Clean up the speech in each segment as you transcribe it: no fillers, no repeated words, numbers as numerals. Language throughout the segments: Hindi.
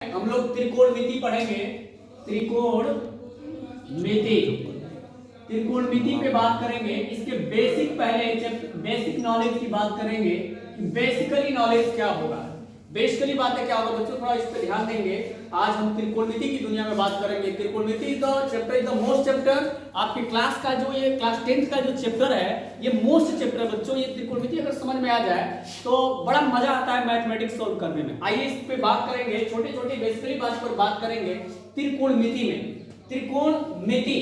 हम लोग त्रिकोणमिति पढ़ेंगे। त्रिकोणमिति त्रिकोणमिति पे बात करेंगे। इसके बेसिक पहले बेसिक नॉलेज की बात करेंगे कि बेसिकली नॉलेज क्या होगा, बेसिकली बातें क्या होगा। बच्चों थोड़ा इस पे ध्यान देंगे। आज हम त्रिकोणमिति की दुनिया में बात करेंगे। त्रिकोणमिति the chapter is the most chapter. आपकी क्लास का जो ये क्लास 10th का जो चैप्टर है ये मोस्ट चैप्टर है बच्चों। ये त्रिकोणमिति अगर समझ में आ जाए तो बड़ा मजा आता है मैथमेटिक्स सॉल्व करने में। आइए इस पे बात करेंगे, छोटी छोटी बेसिकली बात पर बात करेंगे। त्रिकोणमिति में त्रिकोणमिति,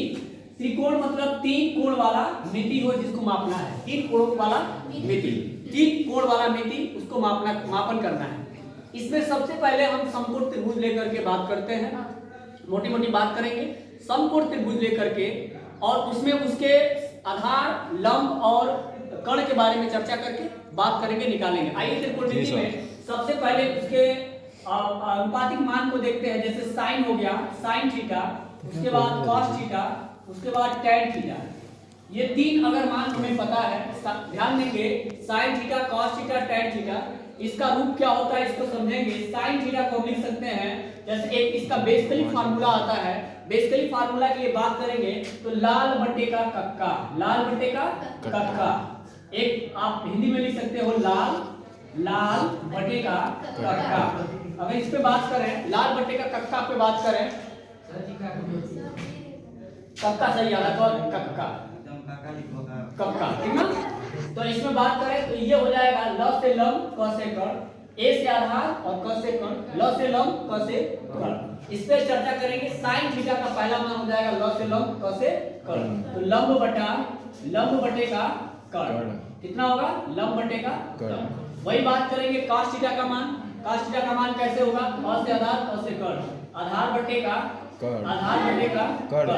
त्रिकोण मतलब तीन कोण वाला मिति हो जिसको मापना है। तीन कोणों वाला मिति, तीन कोण वाला मिति उसको मापन करना है। इसमें सबसे पहले हम समकोण त्रिभुज लेकर के बात करते हैं, मोटी मोटी बात करेंगे समकोण त्रिभुज लेकर के, और उसमें उसके आधार, लंब और कर्ण के बारे में चर्चा करके बात करेंगे, निकालेंगे। आइए त्रिकोणमिति में सबसे पहले उसके अनुपातिक मान को देखते हैं। जैसे साइन हो गया, साइन थीटा, उसके बाद कॉस थीटा, उसके बाद टैन थीटा। ये तीन अगर मान हमें पता है, ध्यान देंगे sine theta, cos theta, tan theta, इसका रूप क्या होता है इसको समझेंगे। साइन थीटा को लिख सकते हैं जैसे एक इसका बेसिकली फार्मूला आता है। बेसिकली फार्मूला की बात करेंगे तो लाल बटे का कक्का, लाल बटे का कक्का। एक आप हिंदी में लिख सकते हो लाल बटे का कक्का। अगर इस पे बात करें, लाल बटे का कक्का पे बात करें, कक्का सही आ रहा है, कक्का ठीक ना। तो इसमें बात करें तो ये हो जाएगा ल से लंब, क से कर्ण, ए से आधार और क से कर्ण, ल से लंब, क से कर्ण। इस पे चर्चा करेंगे। साइन थीटा का पहला मान हो जाएगा ल से लंब, क से कर्ण। तो लंब बटे का कर्ण कितना होगा, लंब बटे का कर्ण। वही बात करेंगे कॉस थीटा का मान। कॉस थीटा का मान कैसे होगा, अ से आधार, क से कर्ण, आधार बटे का कर्ण, आधार बटे का कर्ण।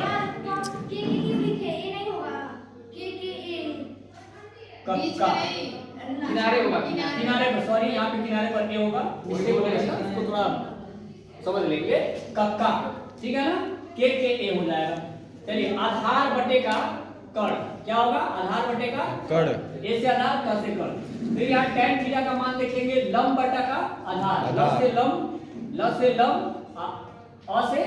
किनारे होगा, किनारे पर, सॉरी यहाँ पे किनारे पर ए होगा, इसको थोड़ा समझ लेंगे। कक्का ठीक है ना, के ए हो जाएगा। चलिए आधार बटे का कर्ण क्या होगा, आधार बटे का कर्ण, ए से आधार, क से कर्ण। फिर यहाँ टैन थीटा का मान देखेंगे, लंब बटा का आधार, ल से लंब, अ से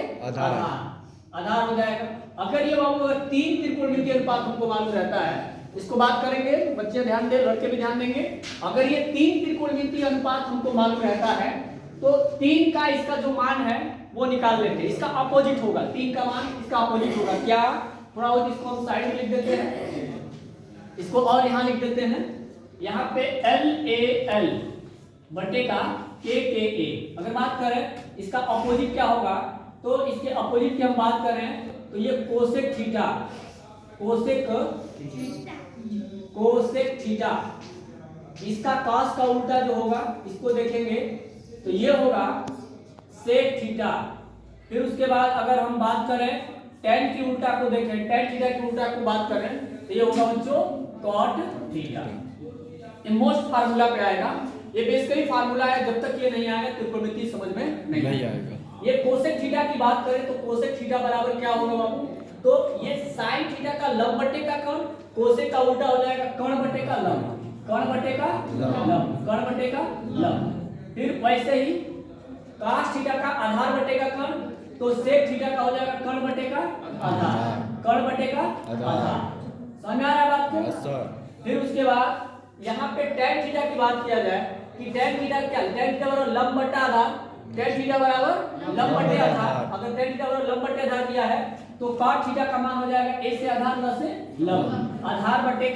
आधार हो जाएगा। अगर ये बाबू अगर तीन त्रिकोणमिति अनुपात हमको मालूम रहता है, इसको बात करेंगे, बच्चे ध्यान दें, लड़के भी ध्यान देंगे। अगर ये तीन त्रिकोणमिति अनुपात हमको मालूम रहता है तो तीन का इसका जो मान है वो निकाल लेते हैं। इसका अपोजिट होगा, तीन का मान इसका अपोजिट होगा। क्या, थोड़ा और इसको हम साइड में लिख देते हैं, इसको और यहाँ लिख देते हैं। यहाँ पे LAL बटे का KKA। अगर बात करें इसका अपोजिट क्या होगा, तो इसके अपोजिट की हम बात करें तो ये कोसेक थीटा, कोसेक थीटा। इसका कॉस का उल्टा जो होगा इसको देखेंगे तो ये होगा सेक थीटा। फिर उसके बाद अगर हम बात करें टैन की उल्टा को देखें, टैन थीटा की उल्टा को बात करें तो ये होगा बच्चों कॉट थीटा। ये मोस्ट फार्मूला पे आएगा। ये बेसिकली फार्मूला है, जब तक ये नहीं आएगा त्रिकोणमिति समझ में नहीं आएगा। ये कोसेक थीटा की बात करें तो कोसेक थीटा बराबर क्या होगा बाबू, तो ये साइन थीटा का लंब बटे का कर्ण, कोसेक का उल्टा हो जाएगा कर्ण बटे का लंब, कर्ण बटे का लंब, कर्ण बटे का लंब। फिर वैसे ही कॉस थीटा का आधार बटे का कर्ण, तो सेक थीटा का हो जाएगा कर्ण बटे का आधार, कर्ण बटे का आधार। समझ आ रहा है बात को। फिर उसके बाद यहाँ पे टैन थीटा की बात किया जाए कि टैन थीटा क्या, टैन थीटा बराबर लंब बटा आधार, टैन थीटा बराबर लंब बटे आधार। अगर टैन थीटा बराबर लंब बटे आधार दिया है तो कॉट थीटा का मान हो जाएगा ए से आधार, ल से लंब, आधार बटे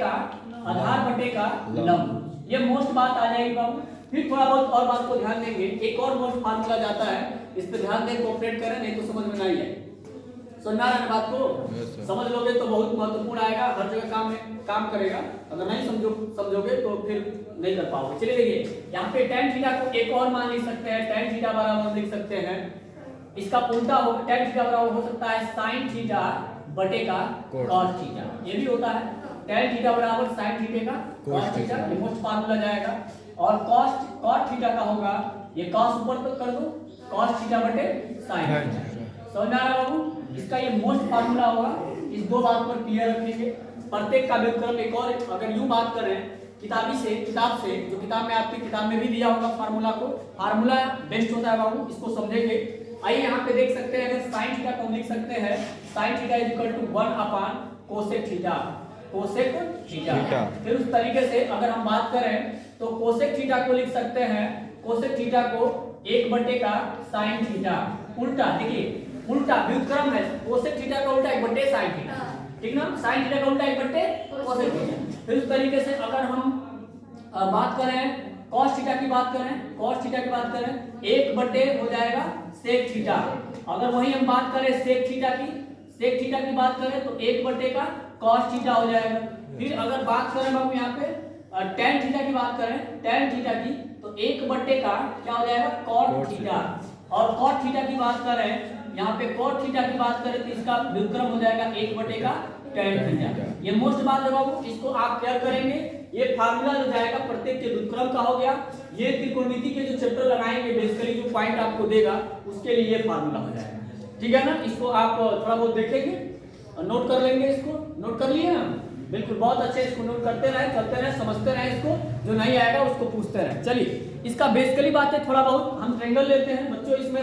का लंब। ये मोस्ट बात आ जाएगी बाबू। फिर थोड़ा बहुत और बात को ध्यान देंगे। एक और मोस्ट फार्मूला जाता है, इस पे ध्यान दें, कोऑपरेट करें, नहीं तो समझ में नहीं आए। समझ आ रहा है बात को, समझ लोगे तो बहुत महत्वपूर्ण आएगा, हर जगह काम करेगा। अगर नहीं समझोगे तो फिर नहीं कर पाओगे। चलिए देखिए यहाँ पे टैन थीटा को एक और मान लिख सकते हैं। टैन थीटा बराबर लिख सकते हैं, इसका उल्टा हो, टैन थीटा बराबर हो सकता है साइन थीटा बटे का कॉस थीटा, ये भी होता है। टैन थीटा बराबर साइन थीटा का कॉस थीटा, ये मोस्ट फार्मूला जाएगा। और कॉस थीटा का होगा, ये कॉस ऊपर तक कर दो, कॉस थीटा बटे साइन। समझ आ रहा बाबू, इसका ये मोस्ट फार्मूला होगा। इस दो बात पर क्लियर रखेंगे। प्रत्येक का व्युत्क्रम एक और, अगर यूं बात करें किताब से जो किताब में आपकी किताब में भी दिया होगा फार्मूला को, फार्मूला बेस्ट होता है बाबू, इसको समझेंगे। आइए यहाँ पे देख सकते हैं, अगर साइन थीटा को लिख सकते हैं, sine theta is equal to 1 upon cosec theta, cosec theta. फिर उस तरीके से अगर हम बात करें तो कोसेक थीटा को लिख सकते हैं, कोसेक थीटा को 1 बटे का साइन थीटा, उल्टा देखिए उल्टा व्युत्क्रम है, कोसेक थीटा का उल्टा 1 बटे साइन थीटा, ठीक ना, साइन थीटा का उल्टा 1 बटे कोसेक थीटा। फिर उस तरीके से अगर हम बात करें cos थीटा की बात करें, cos थीटा की बात करें 1 बटे हो जाएगा sec थीटा। अगर वही हम बात करें sec थीटा की बात करें तो 1 बटे का cos थीटा हो जाएगा। फिर अगर बात करें बाबू यहाँ पे tan थीटा की बात करें, tan थीटा की तो 1 बटे का क्या हो जाएगा cot थीटा। और cot थीटा की बात करें, यहाँ पे cot थीटा की बात करें तो इसका व्युत्क्रम हो जाएगा 1 बटे का tan थीटा। ये मोस्ट बात है बाबू, इसको आप क्या करेंगे, ये फार्मूला जो जाएगा प्रत्येक के व्युत्क्रम का हो गया। ये त्रिकोणमिति के जो चैप्टर लगाएंगे बेसिकली जो पॉइंट आपको देगा उसके लिए ये फार्मूला हो जाएगा, ठीक है ना। इसको आप थोड़ा बहुत देखेंगे, नोट कर लेंगे, इसको नोट कर लिए ना, बिल्कुल बहुत अच्छे, इसको नोट करते रहे, चलते रहे, समझते रहे, इसको जो नहीं आएगा उसको पूछते रहे। चलिए इसका बेसिकली बात है, थोड़ा बहुत हम ट्रायंगल लेते हैं बच्चों, इसमें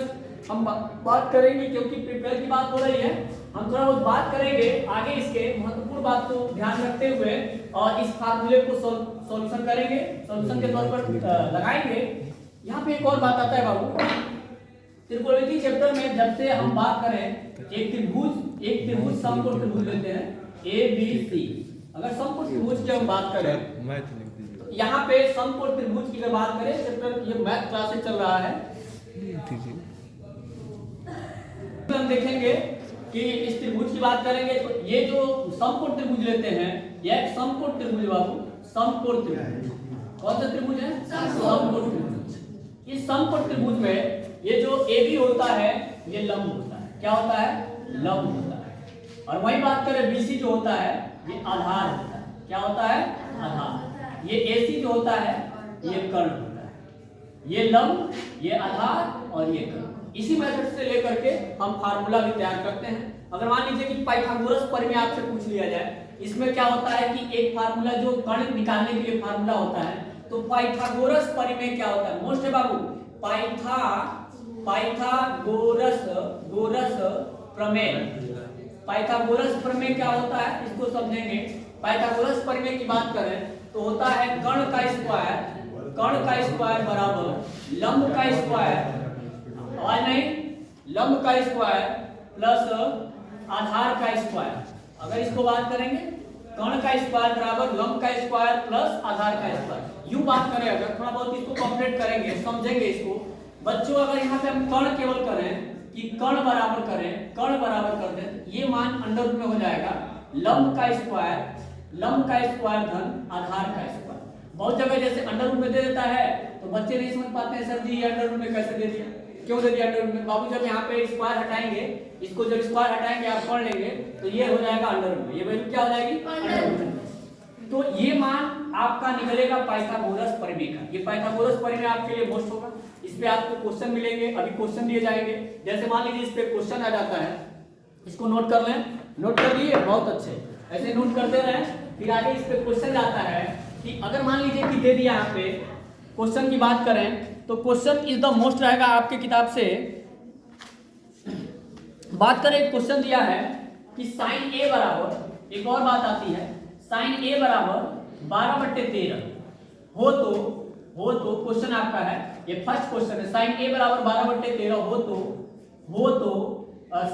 हम बात करेंगे क्योंकि प्रिपेयर की बात हो रही है, हम थोड़ा बहुत बात करेंगे आगे इसके महत्वपूर्ण बात को ध्यान रखते हुए, और इस फार्मूले को सॉल्यूशन करेंगे, सॉल्यूशन के तौर पर लगाएंगे। यहाँ पे एक और बात आता है बाबू, त्रिकोणमिति चैप्टर में जब से हम बात करें एक त्रिभुज समकोण त्रिभुज लेते हैं ABC, अगर समकोण त्रिभुज की हम बात करें तो यहाँ पे समकोण त्रिभुज की अगर बात करें, चैप्टर ये मैथ क्लासेस चल रहा है, तो हम देखेंगे कि इस त्रिभुज की बात करेंगे तो ये जो समकोण त्रिभुज लेते हैं, यह एक समकोण त्रिभुज बाबू, समकोण त्रिभुज, कौन सा त्रिभुज है, समकोण त्रिभुज। इस समकोण त्रिभुज में ये जो AB होता है ये लंब होता है, क्या होता है, लंब होता है। और वही बात करें BC जो होता है ये आधार होता है, क्या होता है, आधार। ये AC जो होता है ये कर्ण होता है, ये लंब, ये आधार और ये कर्ण। इसी मेथड से लेकर के हम फार्मूला भी तैयार करते हैं। अगर मान लीजिए कि पाइथागोरस परिमेय आपसे पूछ लिया जाए, इसमें क्या होता है कि एक फार्मूला जो कर्ण निकालने के लिए फार्मूला होता है, तो पाइथागोरस परिमेय क्या होता है, मोस्ट है बाबू, पाइथागोरस प्रमेय। पाइथागोरस प्रमेय क्या होता है इसको समझेंगे। पाइथागोरस प्रमेय की बात करें तो होता है कर्ण का स्क्वायर बराबर लंब का स्क्वायर, और नहीं लंब का स्क्वायर प्लस आधार का स्क्वायर। अगर इसको बात करेंगे कर्ण का स्क्वायर बराबर लंब का स्क्वायर प्लस आधार का स्क्वायर, यूं बात करें अगर थोड़ा बहुत इसको कंप्लीट करेंगे, समझेंगे इसको बच्चों। अगर यहाँ पे हम कर्ण केवल करें कि कर्ण बराबर कर दें, ये मान अंडर रूट में हो जाएगा लंब का स्क्वायर धन आधार का स्क्वायर। बहुत जगह जैसे अंडर रूट में दे देता है तो बच्चे नहीं समझ पाते हैं, सर जी ये अंडर रूट में कैसे दे दिया, क्यों दे दिया अंडर रूट में। बाबू जब यहाँ पे स्क्वायर हटाएंगे, इसको जब स्क्वायर हटाएंगे आप पढ़ लेंगे तो ये हो जाएगा अंडर रूट में, ये वैल्यू क्या हो जाएगी, अंडर रूट में। तो ये मान आपका निकलेगा पाइथागोरस परिमेय का। ये पाइथागोरस परिमेय आपके लिए मोस्ट होगा, इस पे आपको क्वेश्चन मिलेंगे, अभी क्वेश्चन दिए जाएंगे। जैसे मान लीजिए इस पे क्वेश्चन आ जाता है, इसको नोट कर लें, नोट कर लिए, बहुत अच्छे, ऐसे नोट करते रहें। फिर आगे इस पे क्वेश्चन आता है कि अगर मान लीजिए कि दे दिया यहाँ पे क्वेश्चन की बात करें तो क्वेश्चन इज द मोस्ट रहेगा आपके किताब से। बात करें क्वेश्चन दिया है कि साइन A बराबर, एक और बात आती है, साइन A बराबर 12/13 हो तो क्वेश्चन आपका है, ये फर्स्ट क्वेश्चन है, साइन A बराबर 12/13 हो तो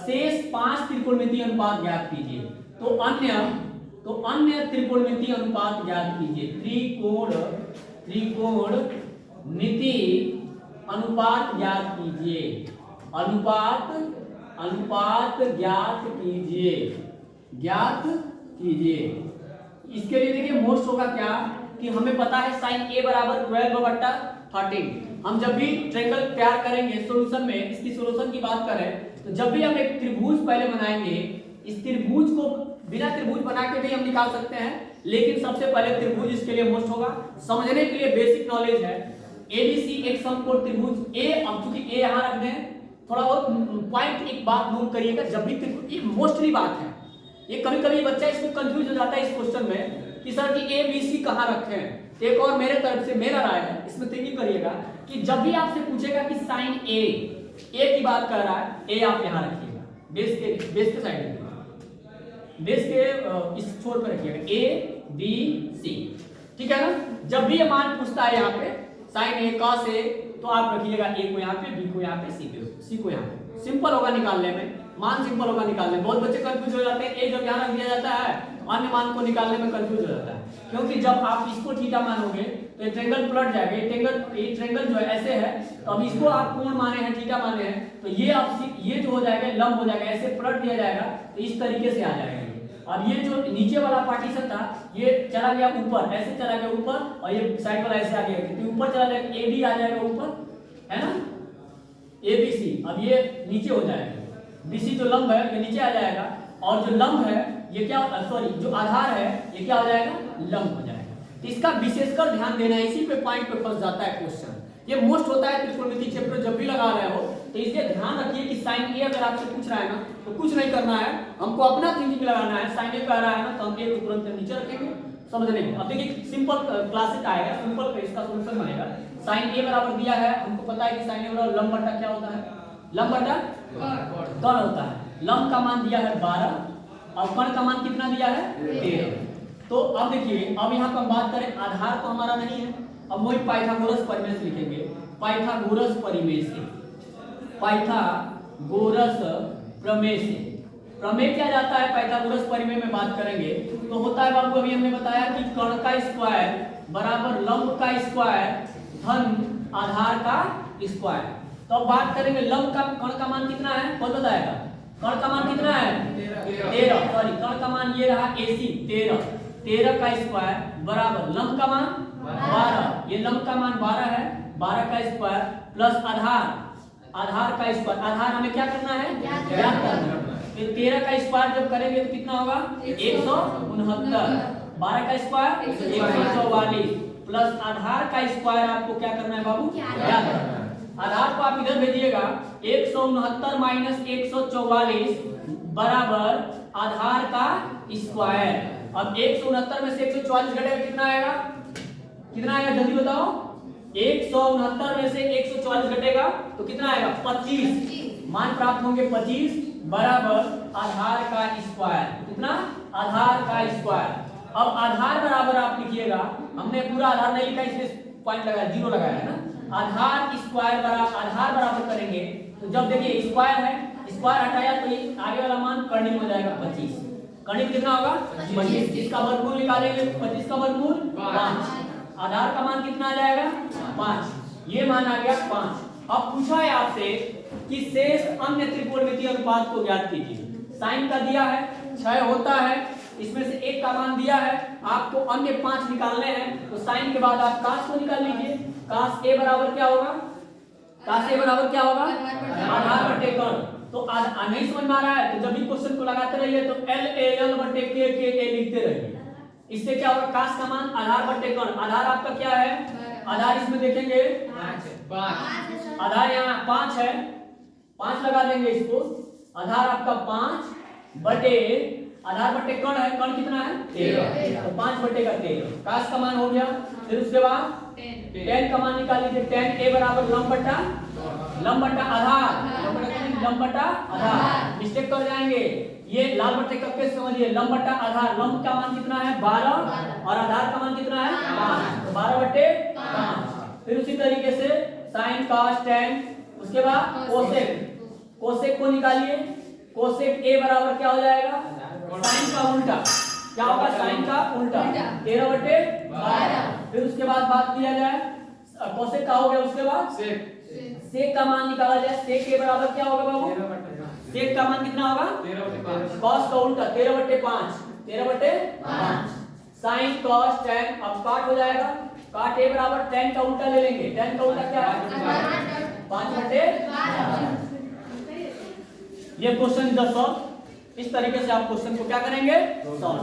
शेष 5 त्रिकोणमितीय अनुपात ज्ञात कीजिए। तो अन्य त्रिकोणमितीय अनुपात ज्ञात कीजिए, त्रिकोणमिति अनुपात ज्ञात कीजिए, अनुपात ज्ञात कीजिए। इसके लिए देखिए मोस्ट होगा क्या कि हमें पता है साइन A बराबर 12/13। हम जब भी ट्रायंगल तैयार करेंगे सॉल्यूशन में, इसकी सॉल्यूशन की बात करें तो जब भी हम एक त्रिभुज पहले बनाएंगे, इस त्रिभुज को बिना त्रिभुज बना के भी हम निकाल सकते हैं, लेकिन सबसे पहले त्रिभुज इसके लिए मोस्ट होगा। समझने के लिए बेसिक नॉलेज है, ABC एक समकोण त्रिभुज A, अब चूंकि A यहाँ रख दें, थोड़ा बहुत पॉइंट एक बात नोट करिएगा, जब भी त्रिभुज, ये मोस्टली बात है, ये कभी कभी बच्चा इसको कंफ्यूज हो जाता है इस क्वेश्चन में कि सर कि ABC कहाँ रखें, एक और मेरे तरफ से मेरा राय है, इसमें थिंकिंग करिएगा कि जब भी आपसे पूछेगा कि साइन ए की बात कर रहा है, ए आप यहाँ रखिएगा, बेस के साइड में, बेस के इस छोर पर रखिएगा, ए बी सी, ठीक है ना। जब भी ये मान पूछता है यहाँ पे साइन ए कॉस ए, तो आप रखिएगा ए को यहाँ पे, बी को यहाँ पे, सी को यहाँ पे। सिंपल होगा निकालने में, मान सिंपल होगा निकालने में। बहुत बच्चे कंफ्यूज हो जाते हैं, ए जब यहाँ रख दिया जाता है अन्य मान को निकालने में कंफ्यूज हो जाता है, क्योंकि जब आप इसको थीटा मानोगे तो ये ट्रायंगल पलट जाएगा। ये ट्रायंगल जो है ऐसे है, तो अब इसको आप कोण माने हैं, थीटा माने हैं, तो ये जो हो जाएगा लंब हो जाएगा, ऐसे पलट दिया जाएगा तो इस तरीके से आ जाएगा। अब ये जो नीचे वाला पार्टीशन था ये चला गया ऊपर, ऐसे चला गया ऊपर, और ये साइड वाला ऐसे आ गया, क्योंकि ऊपर चला जाएगा, ए बी आ जाएगा ऊपर, है ना, ए बी सी। अब ये नीचे हो जाएगा, बी सी जो लंब है ये नीचे आ जाएगा, और जो लंब है ये क्या, सॉरी जो आधार है ये क्या हो जाएगा, लंब हो जाएगा। तो इसका विशेषकर ध्यान देना है, इसी पे पॉइंट पे फंस जाता है क्वेश्चन। ये मोस्ट होता है त्रिकोणमिति चैप्टर जब भी लगा रहे हो, तो इसलिए ध्यान रखिए कि साइन ए अगर आपसे पूछ रहा है ना, तो कुछ नहीं करना है, हमको अपना थिंकिंग लगाना है। साइन ए कह रहा है ना, तो हम ए को तुरंत नीचे रखेंगे, समझ लेंगे। अब देखिए सिंपल क्लासिक आएगा, सिंपल इसका सॉल्यूशन बनेगा। साइन ए बराबर दिया है, हमको पता है कि साइन ए बराबर लंब बटा क्या होता है, लंब बटा कर्ण होता है। लंब का मान दिया है 12 और कर्ण का मान कितना दिया है 13। तो अब देखिए, अब यहाँ पर हम बात करें, आधार तो हमारा नहीं है, अब वही पाइथागोरस परिमेय से लिखेंगे, पाइथागोरस परिमेय से, पाइथागोरस प्रमेय से। प्रमेय क्या जाता है, पाइथागोरस परिमेय में बात करेंगे तो होता है बाबू, अभी हमने बताया कि कर्ण का स्क्वायर बराबर लंब का स्क्वायर धन आधार का स्क्वायर। तो अब बात करेंगे लंब का, कर्ण का मान कितना है, कौन बताएगा, कर्ण का मान कितना है 13, सॉरी कर्ण का मान ये रहा AC 13 का स्क्वायर बराबर लंब का मान 12, ये लंब का मान 12 है, 12 का स्क्वायर प्लस आधार का स्क्वायर। आधार हमें क्या करना है, ज्ञात करना है। फिर 13 का स्क्वायर जब करेंगे तो कितना होगा 169, 12 का स्क्वायर 144 प्लस आधार का स्क्वायर आपको क्या करना है बाबू, ज्ञात करना है। आधार को आप इधर भेजिएगा, 169 माइनस 144 बराबर आधार का स्क्वायर। अब 169 में से 144 घटेगा, कितना आएगा, कितना आएगा जल्दी बताओ, 169 में से 144 घटेगा तो कितना आएगा 25, मान प्राप्त होंगे 25 बराबर आधार का स्क्वायर। कितना, आधार का स्क्वायर। अब आधार बराबर आप लिखिएगा, हमने पूरा आधार नहीं लिखा इसलिए पॉइंट लगाया, 0 लगाया है ना। आधार स्क्वायर बराबर, आधार बराबर करेंगे तो जब देखिए स्क्वायर है, स्क्वायर हटाया तो ये आगे वाला मान कर्णिक हो जाएगा 25। कर्णिक कितना होगा 25, इसका वर्गमूल निकालेंगे, 25 का वर्गमूल 5, आधार का मान कितना आ जाएगा 5, ये मान आ गया 5। अब पूछा है आपसे कि शेष अन्य त्रिकोणमितीय अनुपात को ज्ञात कीजिए। साइन का दिया है 6 होता है, इसमें से 1 का मान दिया है, आपको अन्य 5 निकालने हैं। तो साइन के बाद आप काश को निकाल लीजिए। काश ए बराबर क्या होगा, काश ए बराबर क्या होगा, आधार बटे कर्ण। तो नहीं समझ में आ रहा है तो जब भी क्वेश्चन को लगाते रहिए तो L बटे K लिखते रहिए। इससे क्या होगा, काश का मान आधार बटे कर्ण। आधार आपका क्या है, आधार इसमें देखेंगे 5, आधार यहाँ 5 है, 5 लगा देंगे इसको। आधार आपका 5 बटे, आधार बटे कर्ण है, कर्ण कितना है 13, तो 5 बटे का 13 काश का मान हो गया। फिर उसके बाद 10 का मान निकाल लीजिए। 10 ए बराबर लंब बटा आधार, लंब बटा आधार, मिस्टेक कर जाएंगे। ये लाल बट्टे कब के समझिए, लंब बटा आधार, लंब का मान कितना है 12 और आधार का मान कितना है 5, तो 12 बटे 5। फिर उसी तरीके से साइन कॉस टेन, उसके बाद कोसेक को निकालिए। कोसेक ए बराबर क्या हो जाएगा, साइन का उल्टा, क्या होगा साइन का उल्टा 13 बटे 12। फिर उसके बाद बात किया जाए कोसेक का हो गया, उसके बाद सेक का मान निकाला जाए। सेक के बराबर क्या होगा बाबू, सेक का मान कितना होगा 13, कॉस का उल्टा 13 बटे 5, साइन कॉस टेन। अब काट हो जाएगा, काट ए बराबर टेन का उल्टा ले लेंगे। टेन का उल्टा क्या है 5 बटे 12। ये क्वेश्चन इज सॉल्व। इस तरीके से आप क्वेश्चन को क्या करेंगे, सॉल्व।